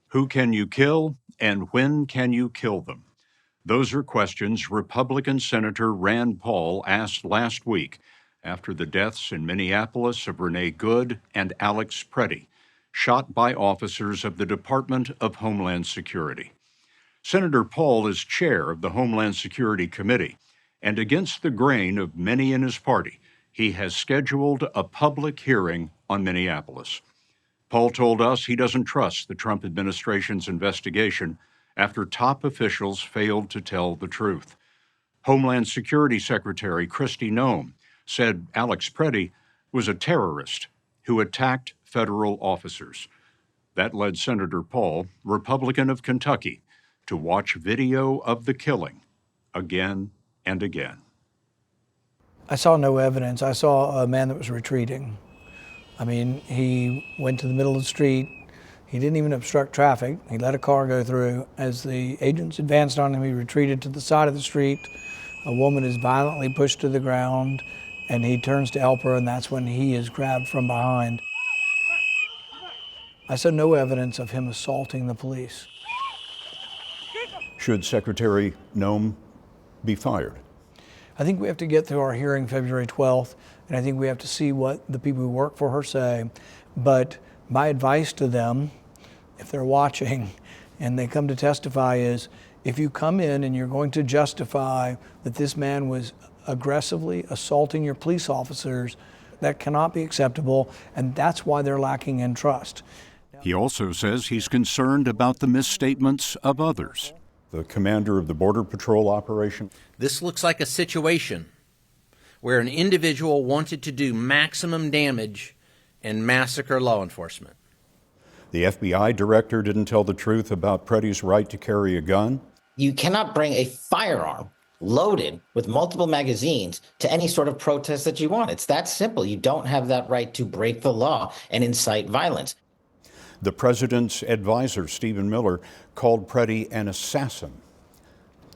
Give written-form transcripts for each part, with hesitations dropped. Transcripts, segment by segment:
Who can you kill, and when can you kill them? Those are questions Republican Senator Rand Paul asked last week after the deaths in Minneapolis of Renee Good and Alex Preddy, shot by officers of the Department of Homeland Security. Senator Paul is chair of the Homeland Security Committee, and against the grain of many in his party, he has scheduled a public hearing on Minneapolis. Paul told us he doesn't trust the Trump administration's investigation after top officials failed to tell the truth. Homeland Security Secretary Kristi Noem said Alex Preddy was a terrorist who attacked federal officers. That led Senator Paul, Republican of Kentucky, to watch video of the killing again and again. I saw no evidence. I saw a man that was retreating. I mean, he went to the middle of the street. He didn't even obstruct traffic. He let a car go through. As the agents advanced on him, he retreated to the side of the street. A woman is violently pushed to the ground, and he turns to help her, and that's when he is grabbed from behind. I saw no evidence of him assaulting the police. Should Secretary Noem be fired? I think we have to get through our hearing February 12th, and I think we have to see what the people who work for her say. But my advice to them, if they're watching and they come to testify, is if you come in and you're going to justify that this man was aggressively assaulting your police officers, that cannot be acceptable, and that's why they're lacking in trust. He also says he's concerned about the misstatements of others. The commander of the Border Patrol operation. This looks like a situation where an individual wanted to do maximum damage and massacre law enforcement. The FBI director didn't tell the truth about Preddy's right to carry a gun. You cannot bring a firearm loaded with multiple magazines to any sort of protest that you want. It's that simple. You don't have that right to break the law and incite violence. The president's advisor, Stephen Miller, called Preddy an assassin.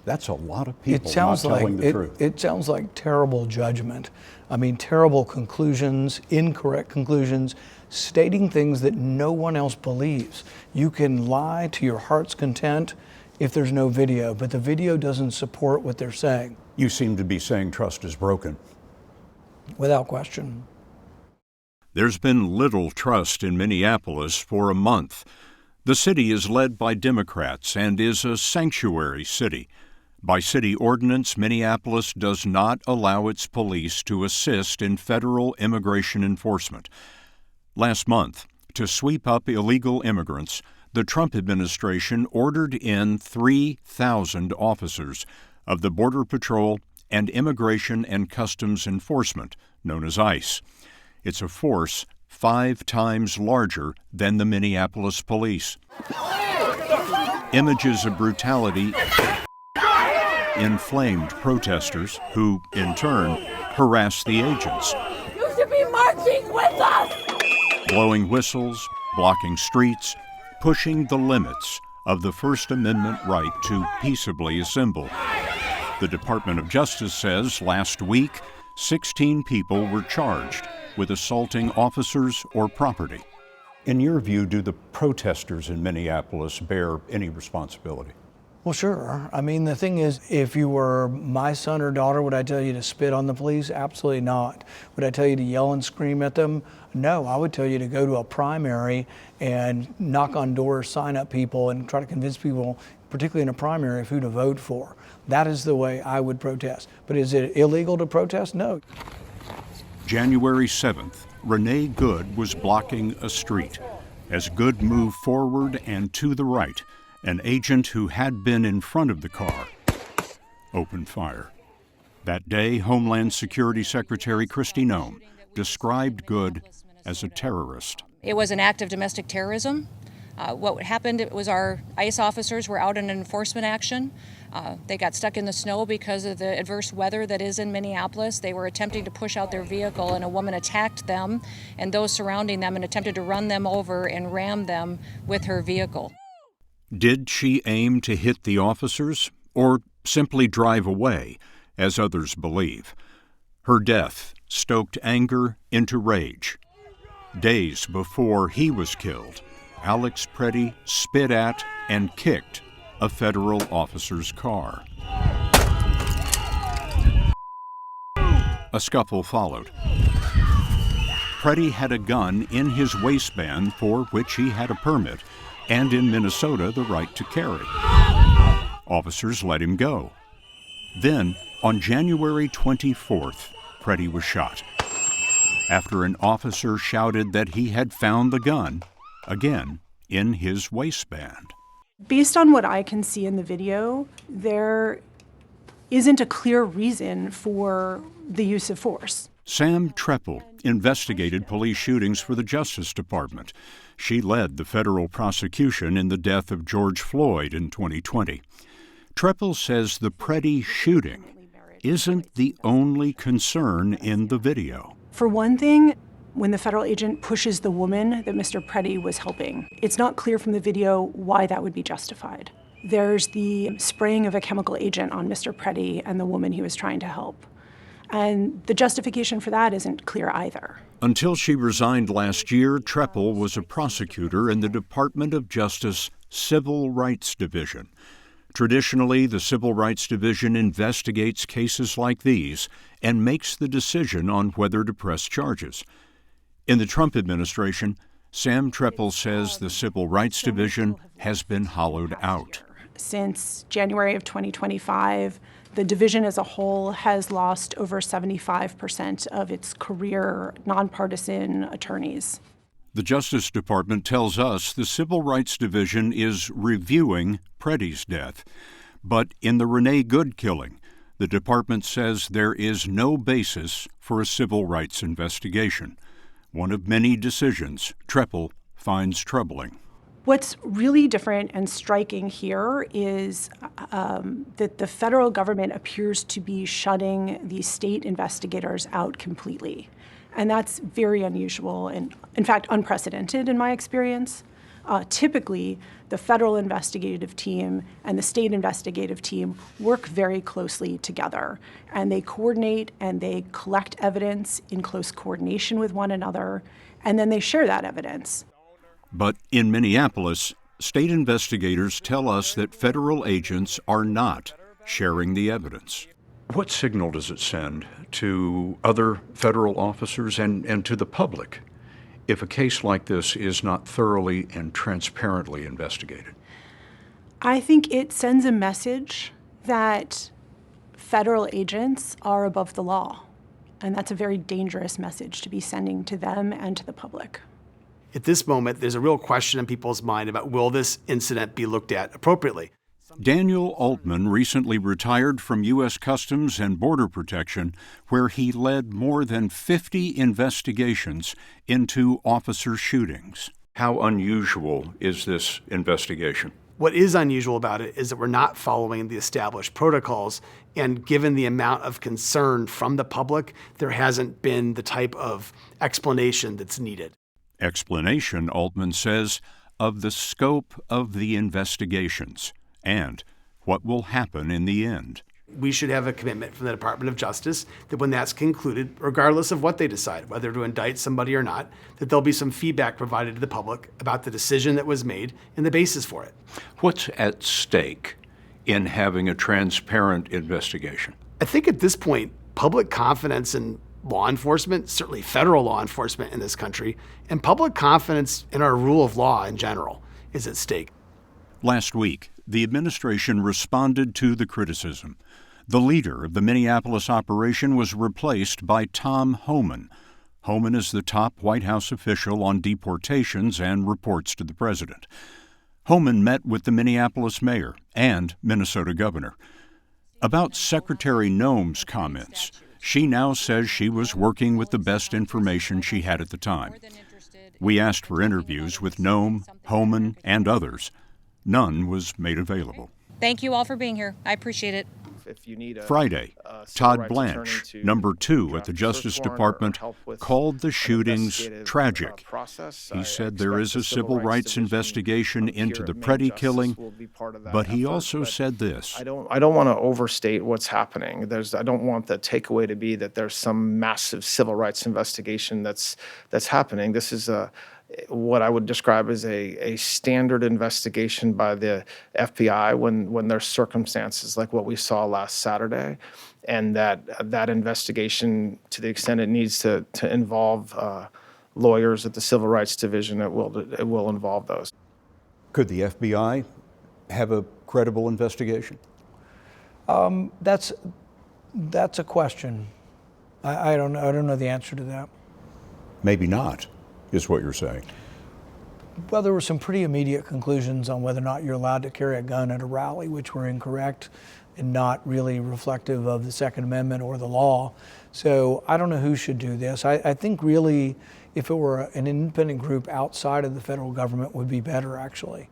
That's a lot of people not telling the truth. It sounds like terrible judgment. I mean, terrible conclusions, incorrect conclusions, stating things that no one else believes. You can lie to your heart's content if there's no video, but the video doesn't support what they're saying. You seem to be saying trust is broken. Without question. There's been little trust in Minneapolis for a month. The city is led by Democrats and is a sanctuary city. By city ordinance, Minneapolis does not allow its police to assist in federal immigration enforcement. Last month, to sweep up illegal immigrants, the Trump administration ordered in 3,000 officers of the Border Patrol and Immigration and Customs Enforcement, known as ICE. It's a force 5 times larger than the Minneapolis police. Images of brutality inflamed protesters who, in turn, harassed the agents. You should be marching with us! Blowing whistles, blocking streets, pushing the limits of the First Amendment right to peaceably assemble. The Department of Justice says last week, 16 people were charged with assaulting officers or property. In your view, do the protesters in Minneapolis bear any responsibility? Well, sure. I mean, the thing is, if you were my son or daughter, would I tell you to spit on the police? Absolutely not. Would I tell you to yell and scream at them? No, I would tell you to go to a primary and knock on doors, sign up people, and try to convince people, particularly in a primary, of who to vote for. That is the way I would protest. But is it illegal to protest? No. January 7th, Renee Good was blocking a street. As Good moved forward and to the right, an agent who had been in front of the car opened fire. That day, Homeland Security Secretary Kristi Noem described Good as a terrorist. It was an act of domestic terrorism. What happened was our ICE officers were out in an enforcement action. They got stuck in the snow because of the adverse weather that is in Minneapolis. They were attempting to push out their vehicle, and a woman attacked them and those surrounding them and attempted to run them over and ram them with her vehicle. Did she aim to hit the officers or simply drive away, as others believe? Her death stoked anger into rage. Days before he was killed, Alex Preddy spit at and kicked a federal officer's car. A scuffle followed. Preddy had a gun in his waistband for which he had a permit, and in Minnesota the right to carry. Officers let him go. Then, on January 24th, Preddy was shot after an officer shouted that he had found the gun, again, in his waistband. Based on what I can see in the video, there isn't a clear reason for the use of force. Sam Treppel investigated police shootings for the Justice Department. She led the federal prosecution in the death of George Floyd in 2020. Treppel says the Preddy shooting isn't the only concern in the video. For one thing, when the federal agent pushes the woman that Mr. Preddy was helping, it's not clear from the video why that would be justified. There's the spraying of a chemical agent on Mr. Preddy and the woman he was trying to help. And the justification for that isn't clear either. Until she resigned last year, Treppel was a prosecutor in the Department of Justice Civil Rights Division. Traditionally, the Civil Rights Division investigates cases like these and makes the decision on whether to press charges. In the Trump administration, Sam Treppel says the Civil Rights Division has been hollowed out. Since January of 2025, the division as a whole has lost over 75% of its career nonpartisan attorneys. The Justice Department tells us the Civil Rights Division is reviewing Preddy's death. But in the Renee Good killing, the department says there is no basis for a civil rights investigation. One of many decisions Treppel finds troubling. What's really different and striking here is that the federal government appears to be shutting these state investigators out completely. And that's very unusual and, in fact, unprecedented in my experience. Typically, the federal investigative team and the state investigative team work very closely together, and they coordinate and they collect evidence in close coordination with one another, and then they share that evidence. But in Minneapolis, state investigators tell us that federal agents are not sharing the evidence. What signal does it send to other federal officers and to the public if a case like this is not thoroughly and transparently investigated? I think it sends a message that federal agents are above the law, and that's a very dangerous message to be sending to them and to the public. At this moment, there's a real question in people's mind about will this incident be looked at appropriately? Daniel Altman recently retired from U.S. Customs and Border Protection, where he led more than 50 investigations into officer shootings. How unusual is this investigation? What is unusual about it is that we're not following the established protocols, and given the amount of concern from the public, there hasn't been the type of explanation that's needed. Explanation, Altman says, of the scope of the investigations and what will happen in the end. We should have a commitment from the Department of Justice that when that's concluded, regardless of what they decide, whether to indict somebody or not, that there'll be some feedback provided to the public about the decision that was made and the basis for it. What's at stake in having a transparent investigation? I think at this point, public confidence in law enforcement, certainly federal law enforcement in this country, and public confidence in our rule of law in general is at stake. Last week, the administration responded to the criticism. The leader of the Minneapolis operation was replaced by Tom Homan. Homan is the top White House official on deportations and reports to the president. Homan met with the Minneapolis mayor and Minnesota governor. About Secretary Noem's comments, she now says she was working with the best information she had at the time. We asked for interviews with Noem, Homan, and others. None was made available. Thank you all for being here. I appreciate it. Friday, Todd Blanche, number 2 at the Justice Department, called the shootings tragic. He said there is a civil rights investigation into the Preddy killing, but he also said this. I don't want to overstate what's happening. I don't want the takeaway to be that there's some massive civil rights investigation that's happening. This is what I would describe as a standard investigation by the FBI when there's circumstances like what we saw last Saturday, and that investigation, to the extent it needs to involve lawyers at the Civil Rights Division, it will involve those. Could the FBI have a credible investigation? That's a question. I don't know the answer to that. Maybe not, is what you're saying. Well, there were some pretty immediate conclusions on whether or not you're allowed to carry a gun at a rally, which were incorrect and not really reflective of the Second Amendment or the law. So I don't know who should do this. I think really if it were an independent group outside of the federal government would be better, actually.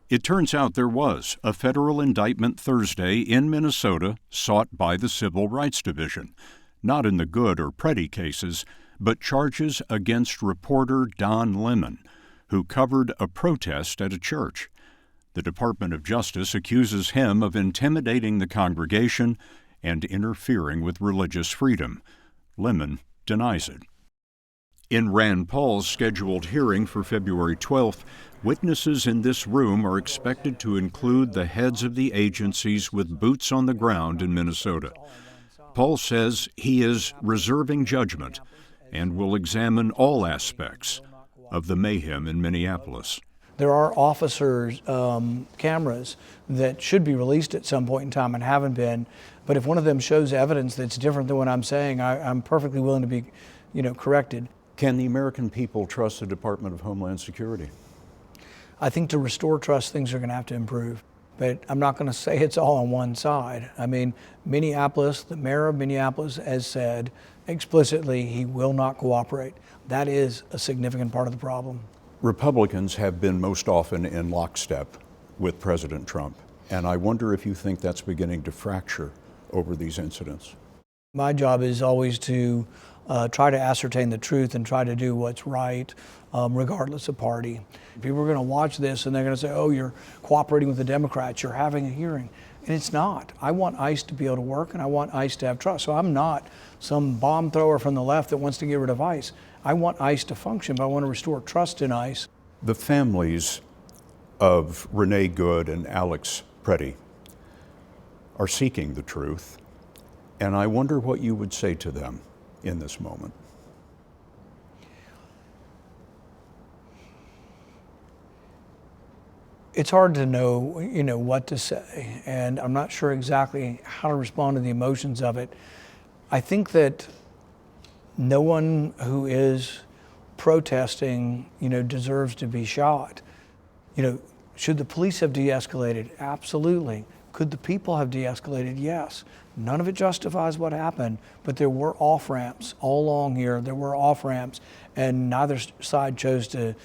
It turns out there was a federal indictment Thursday in Minnesota sought by the Civil Rights Division, not in the Good or Preddy cases, but charges against reporter Don Lemon, who covered a protest at a church. The Department of Justice accuses him of intimidating the congregation and interfering with religious freedom. Lemon denies it. In Rand Paul's scheduled hearing for February 12th, witnesses in this room are expected to include the heads of the agencies with boots on the ground in Minnesota. Paul says he is reserving judgment and will examine all aspects of the mayhem in Minneapolis. There are officers' cameras that should be released at some point in time and haven't been, but if one of them shows evidence that's different than what I'm saying, I'm perfectly willing to be, corrected. Can the American people trust the Department of Homeland Security? I think to restore trust, things are going to have to improve. But I'm not going to say it's all on one side. I mean, Minneapolis, the mayor of Minneapolis has said explicitly he will not cooperate. That is a significant part of the problem. Republicans have been most often in lockstep with President Trump, and I wonder if you think that's beginning to fracture over these incidents. My job is always to try to ascertain the truth and try to do what's right, regardless of party. People are going to watch this and they're going to say, oh, you're cooperating with the Democrats, you're having a hearing. And it's not. I want ICE to be able to work and I want ICE to have trust. So I'm not some bomb thrower from the left that wants to get rid of ICE. I want ICE to function, but I want to restore trust in ICE. The families of Renee Good and Alex Preddy are seeking the truth, and I wonder what you would say to them in this moment. It's hard to know, what to say, and I'm not sure exactly how to respond to the emotions of it. I think that no one who is protesting, deserves to be shot. Should the police have de-escalated? Absolutely. Could the people have de-escalated? Yes. None of it justifies what happened, but there were off-ramps all along here. There were off-ramps, and neither side chose to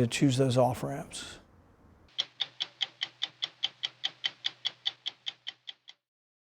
choose those off-ramps.